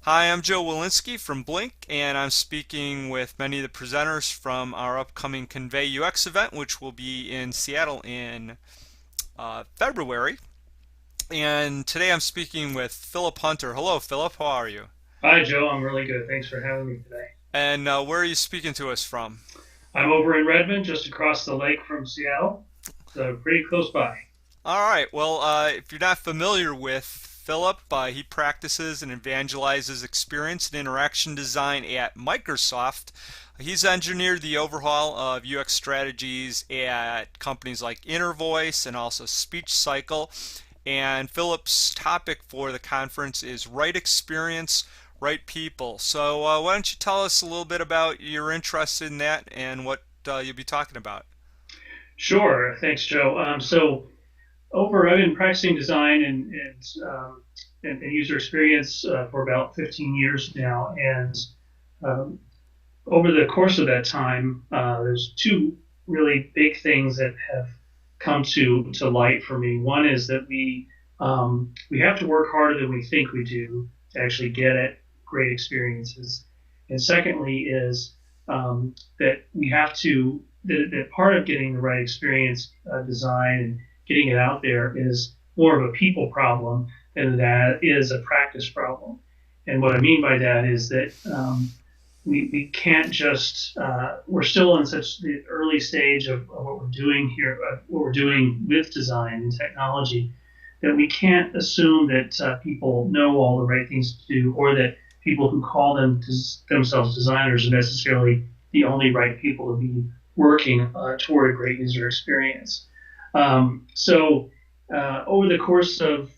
Hi, I'm Joe Walensky from Blink, and I'm speaking with many of the presenters from our upcoming ConveyUX event, which will be in Seattle in February. And today I'm speaking with Phillip Hunter. Hello, Phillip. How are you? Hi, Joe. I'm really good. Thanks for having me today. And where are you speaking to us from? I'm over in Redmond, just across the lake from Seattle, so pretty close by. All right. Well, if you're not familiar with Philip, he practices and evangelizes experience and interaction design at Microsoft. He's engineered the overhaul of UX strategies at companies like Intervoice and also SpeechCycle. And Philip's topic for the conference is right experience, right people. So, why don't you tell us a little bit about your interest in that and what you'll be talking about? Sure. Thanks, Joe. I've been practicing design and user experience for about 15 years now. And um, over the course of that time, there's two really big things that have come to light for me. One is that we have to work harder than we think we do to actually get at great experiences. And secondly is that we have to that part of getting the right experience design and getting it out there is more of a people problem than that is a practice problem. And what I mean by that is that we can't just we're still in such the early stage of what we're doing here, what we're doing with design and technology, that we can't assume that people know all the right things to do, or that people who call themselves designers are necessarily the only right people to be working toward a great user experience. Over the course of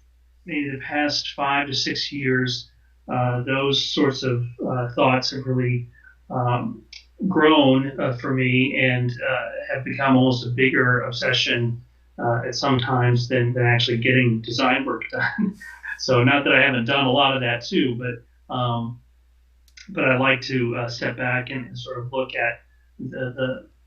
maybe the past 5 to 6 years, those sorts of thoughts have really um, grown for me and have become almost a bigger obsession at some times than actually getting design work done. So not that I haven't done a lot of that too, but I like to step back and sort of look at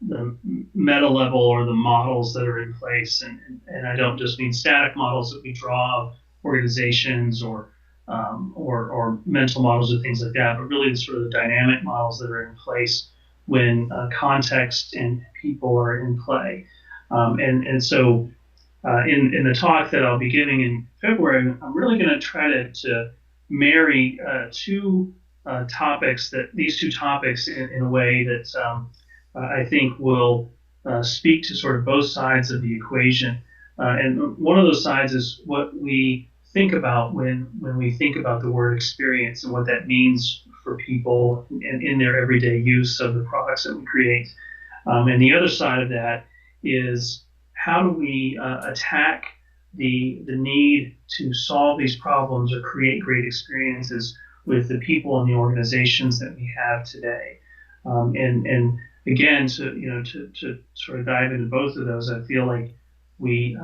the meta level or the models that are in place, and I don't just mean static models that we draw of organizations or mental models or things like that, but really the sort of the dynamic models that are in place when context and people are in play. In the talk that I'll be giving in February, I'm really going to try to marry these two topics in a way that I think will speak to sort of both sides of the equation. And one of those sides is what we think about when we think about the word experience and what that means for people in their everyday use of the products that we create. And the other side of that is how do we attack the need to solve these problems or create great experiences with the people and the organizations that we have today. And again, to sort of dive into both of those, I feel like we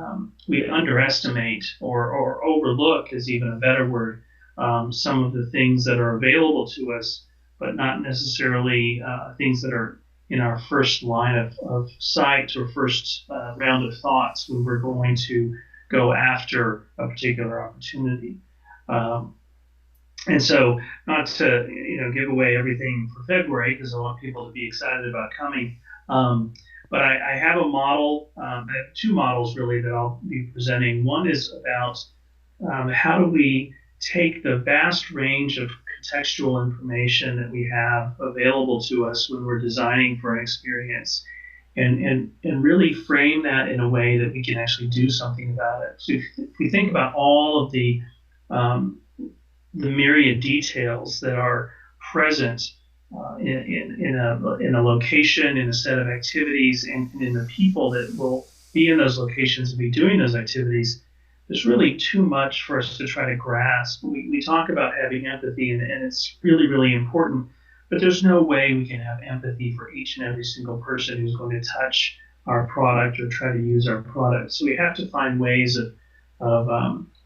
underestimate or overlook is even a better word, some of the things that are available to us, but not necessarily things that are in our first line of sight or first round of thoughts when we're going to go after a particular opportunity. Um, and so, not to give away everything for February because I want people to be excited about coming. But I have a model. I have two models really that I'll be presenting. One is about how do we take the vast range of contextual information that we have available to us when we're designing for an experience and really frame that in a way that we can actually do something about it. So if we think about all of um, the myriad details that are present in a location, in a set of activities, and in the people that will be in those locations and be doing those activities, there's really too much for us to try to grasp. We talk about having empathy, and it's really, really important, but there's no way we can have empathy for each and every single person who's going to touch our product or try to use our product. So we have to find ways of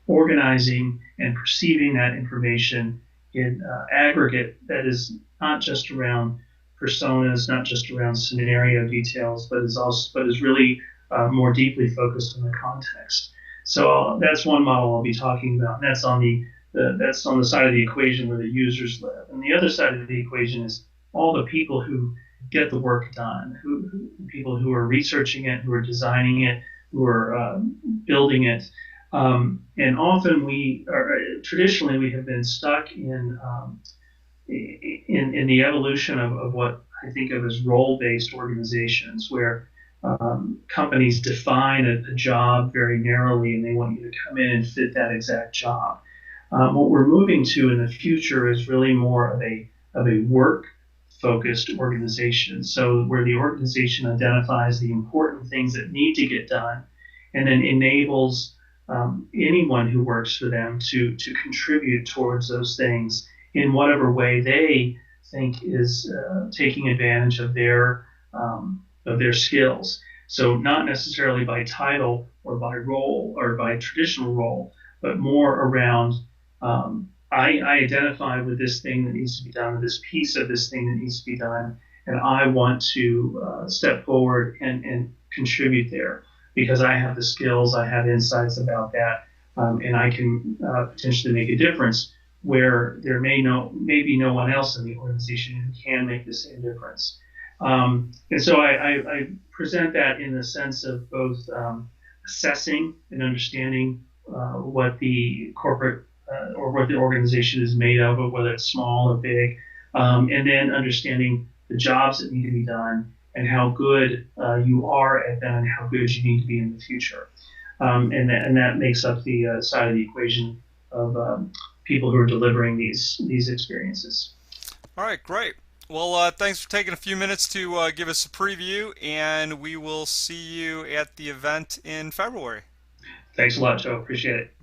organizing and perceiving that information in aggregate that is not just around personas, not just around scenario details, but is really more deeply focused on the context. So that's one model I'll be talking about. And that's on the that's on the side of the equation where the users live. And the other side of the equation is all the people who get the work done, people who are researching it, who are designing it, who are building it. And often traditionally we have been stuck in the evolution of what I think of as role-based organizations, where companies define a job very narrowly, and they want you to come in and fit that exact job. What we're moving to in the future is really more of a work focused organization. So where the organization identifies the important things that need to get done, and then enables anyone who works for them to contribute towards those things in whatever way they think is taking advantage of their skills. So not necessarily by title or by role or by traditional role, but more around I identify with this thing that needs to be done, with this piece of this thing that needs to be done, and I want to step forward and contribute there because I have the skills, I have insights about that, and I can potentially make a difference where there maybe no one else in the organization who can make the same difference. And so I present that in the sense of both assessing and understanding what the corporate or what the organization is made of, whether it's small or big, and then understanding the jobs that need to be done and how good you are at them and how good you need to be in the future. And that makes up the side of the equation of people who are delivering these experiences. All right, great. Well, thanks for taking a few minutes to give us a preview, and we will see you at the event in February. Thanks a lot, Joe. Appreciate it.